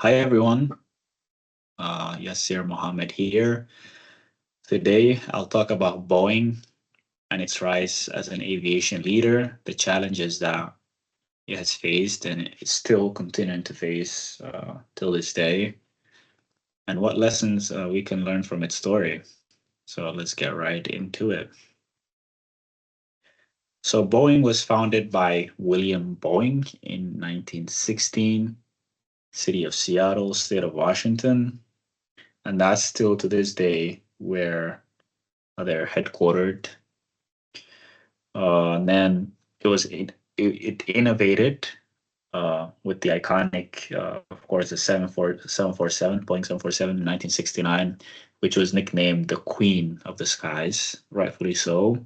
Hi everyone, Yasir Mohammed here. Today I'll talk about Boeing and its rise as an aviation leader, the challenges that it has faced and is still continuing to face till this day, and what lessons we can learn from its story. So let's get right into it. So Boeing was founded by William Boeing in 1916, city of Seattle, state of Washington, and that's still to this day where they're headquartered. And then it innovated with the iconic, of course, the 747, Boeing 747 in 1969, which was nicknamed the Queen of the Skies, rightfully so.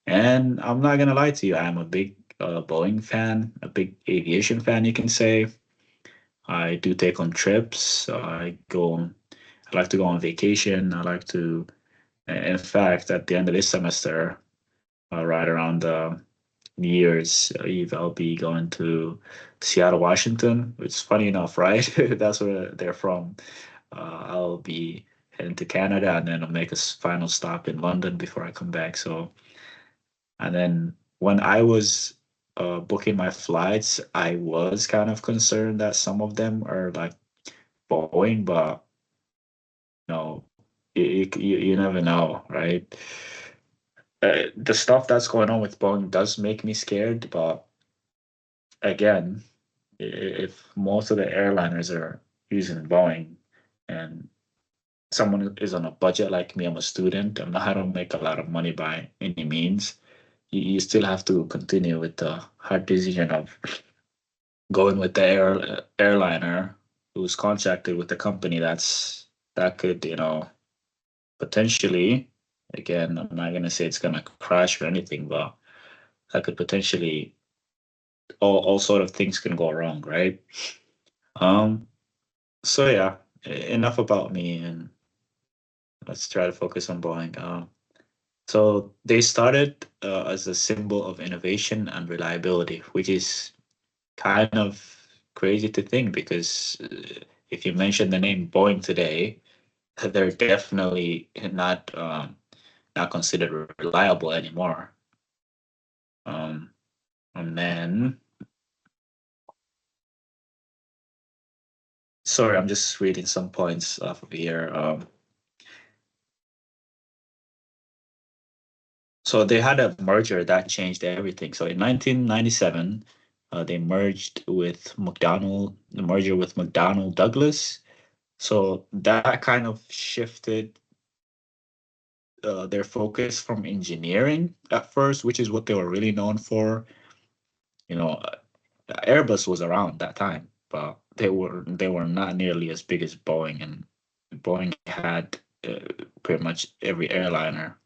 And I'm not gonna lie to you, I'm a big Boeing fan, a big aviation fan, you can say. I do take on trips. I like to go on vacation. I like to, in fact, at the end of this semester, right around New Year's Eve, I'll be going to Seattle, Washington, which is funny enough, right? That's where they're from. I'll be heading to Canada and then I'll make a final stop in London before I come back. So, and then when I was booking my flights, I was kind of concerned that some of them are like Boeing, but no, you never know, right? The stuff that's going on with Boeing does make me scared, but again, if most of the airliners are using Boeing and someone is on a budget like me, I'm a student, I don't make a lot of money by any means, you still have to continue with the hard decision of going with the airliner who's contracted with the company that could, potentially, again, I'm not gonna say it's gonna crash or anything, but that could potentially all sort of things can go wrong, right? Um, so yeah, enough about me, and let's try to focus on Boeing. So they started as a symbol of innovation and reliability, which is kind of crazy to think because if you mention the name Boeing today, they're definitely not considered reliable anymore. Um, and then, sorry, I'm just reading some points off of here. So they had a merger that changed everything. So in 1997, they merged with the merger with McDonnell Douglas. So that kind of shifted their focus from engineering at first, which is what they were really known for. You know, Airbus was around that time, but they were not nearly as big as Boeing, and Boeing had pretty much every airliner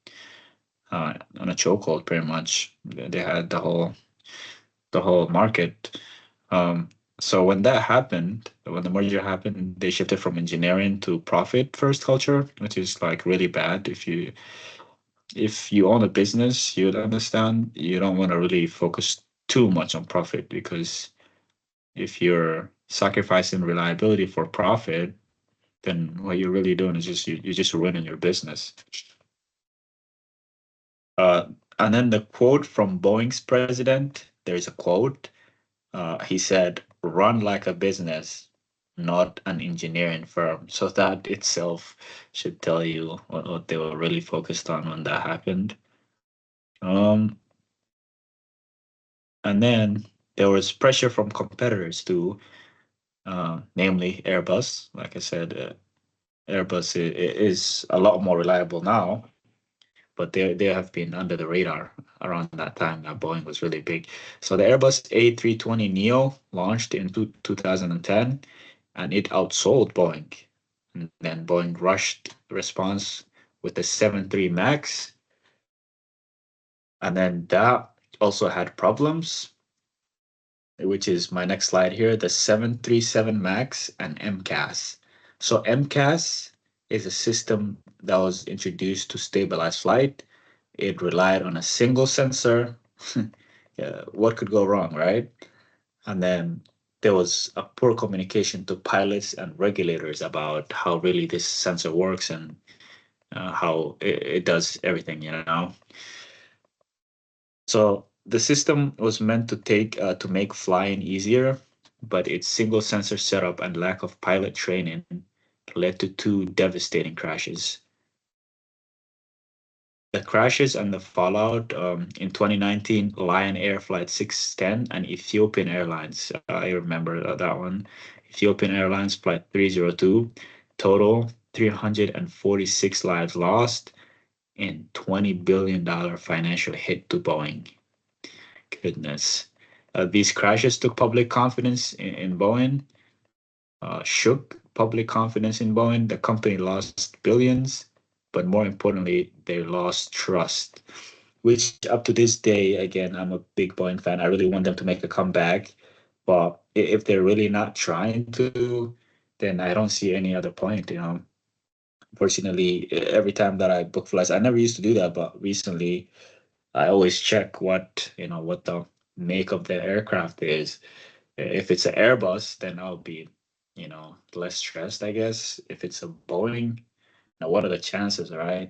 on a chokehold. Pretty much, they had the whole market. Um, so when that happened, when the merger happened, they shifted from engineering to profit first culture, which is like really bad. If you own a business, you'd understand you don't want to really focus too much on profit because if you're sacrificing reliability for profit, then what you're really doing is you're just ruining your business. Uh, and then the quote from Boeing's president, there's a quote. He said, "Run like a business, not an engineering firm." So that itself should tell you what they were really focused on when that happened. Um, and then there was pressure from competitors too, namely Airbus. Like I said, Airbus is a lot more reliable now, but they have been under the radar around that time that Boeing was really big. So the Airbus A320 Neo launched in 2010, and it outsold Boeing. And then Boeing rushed response with the 73 Max, and then that also had problems, which is my next slide here, the 737 Max and MCAS. So MCAS is a system that was introduced to stabilize flight. It relied on a single sensor. Yeah, what could go wrong, right? And then there was a poor communication to pilots and regulators about how really this sensor works and how it does everything, you know. So the system was meant to make flying easier, but its single sensor setup and lack of pilot training led to two devastating crashes. The crashes and the fallout in 2019, Lion Air Flight 610 and Ethiopian Airlines. I remember that one. Ethiopian Airlines Flight 302, total 346 lives lost and $20 billion financial hit to Boeing. Goodness. These crashes took public confidence in Boeing, shook public confidence in Boeing. The company lost billions, but more importantly, they lost trust, which up to this day, again, I'm a big Boeing fan. I really want them to make a comeback. But if they're really not trying to, then I don't see any other point, you know. Fortunately, every time that I book flights, I never used to do that, but recently I always check what the make of the aircraft is. If it's an Airbus, then I'll be, less stressed, I guess. If it's a Boeing, now what are the chances, right?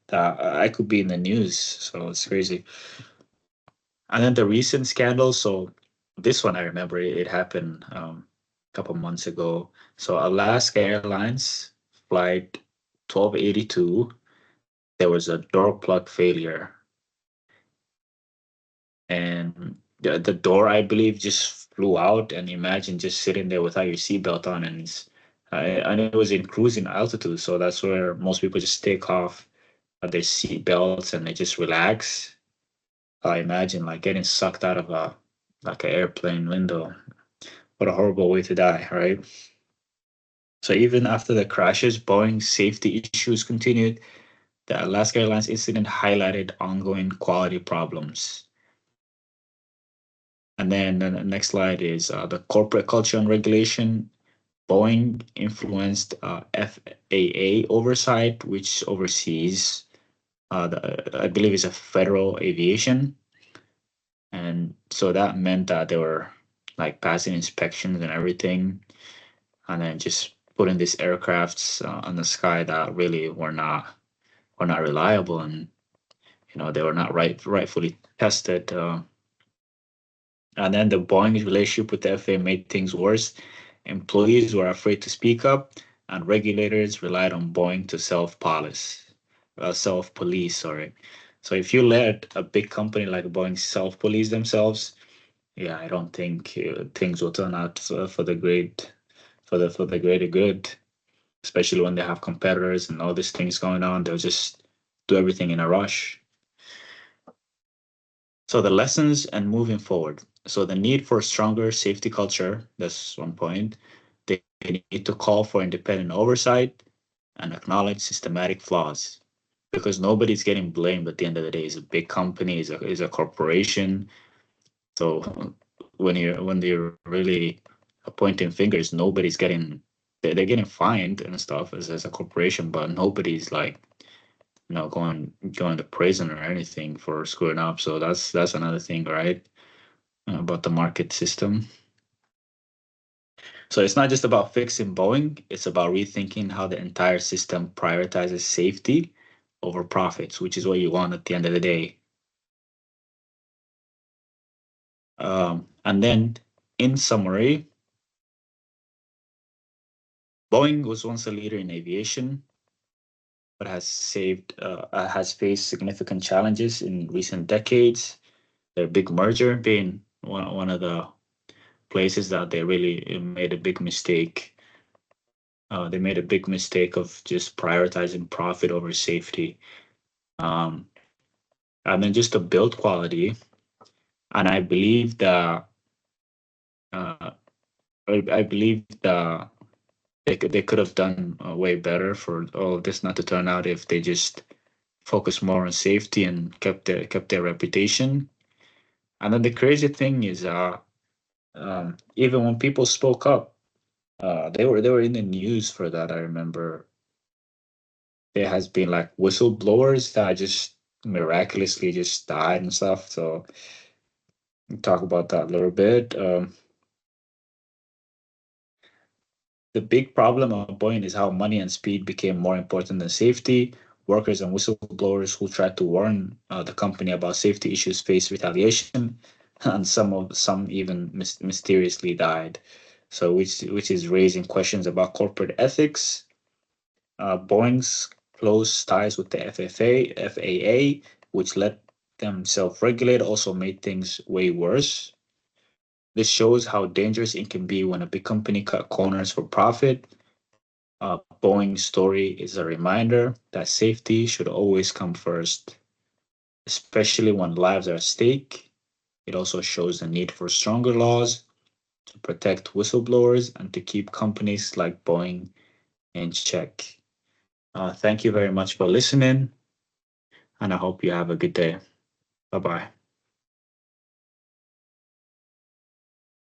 That I could be in the news, so it's crazy. And then the recent scandal. So this one I remember it happened a couple months ago. So Alaska Airlines flight 1282, there was a door plug failure, and the door I believe just flew out. And imagine just sitting there without your seatbelt on, and it was in cruising altitude, so that's where most people just take off their seatbelts and they just relax. I imagine like getting sucked out of a like an airplane window. What a horrible way to die, right? So even after the crashes, Boeing's safety issues continued. The Alaska Airlines incident highlighted ongoing quality problems. And then the next slide is the corporate culture and regulation. Boeing influenced FAA oversight, which oversees, I believe, is a federal aviation. And so that meant that they were like passing inspections and everything, and then just putting these aircrafts on the sky that really were not reliable, and they were not rightfully tested. And then the Boeing's relationship with the FAA made things worse. Employees were afraid to speak up, and regulators relied on Boeing to self-police. Sorry. So if you let a big company like Boeing self-police themselves, yeah, I don't think things will turn out for the greater good. Especially when they have competitors and all these things going on, they'll just do everything in a rush. So the lessons and moving forward. So the need for a stronger safety culture, that's one point. They need to call for independent oversight and acknowledge systematic flaws, because nobody's getting blamed at the end of the day. It's a big company, is a corporation. So when they're really pointing fingers, nobody's getting they're getting fined and stuff as a corporation, but nobody's like going to prison or anything for screwing up. So that's another thing, right? About the market system. So it's not just about fixing Boeing, it's about rethinking how the entire system prioritizes safety over profits, which is what you want at the end of the day. And then, in summary, Boeing was once a leader in aviation, but has faced significant challenges in recent decades. Their big merger being one of the places that they really made a big mistake. They made a big mistake of just prioritizing profit over safety. Um, and then just the build quality. And I believe that uh, I believe that they could have done way better for all of this not to turn out if they just focused more on safety and kept their reputation. And then the crazy thing is, even when people spoke up, they were in the news for that. I remember there has been like whistleblowers that just miraculously just died and stuff. So talk about that a little bit. The big problem of Boeing is how money and speed became more important than safety. Workers and whistleblowers who tried to warn the company about safety issues faced retaliation, and some even mysteriously died. So, which is raising questions about corporate ethics. Boeing's close ties with the FAA, which let them self-regulate, also made things way worse. This shows how dangerous it can be when a big company cut corners for profit. Boeing's story is a reminder that safety should always come first, especially when lives are at stake. It also shows the need for stronger laws to protect whistleblowers and to keep companies like Boeing in check. Thank you very much for listening, and I hope you have a good day. Bye bye.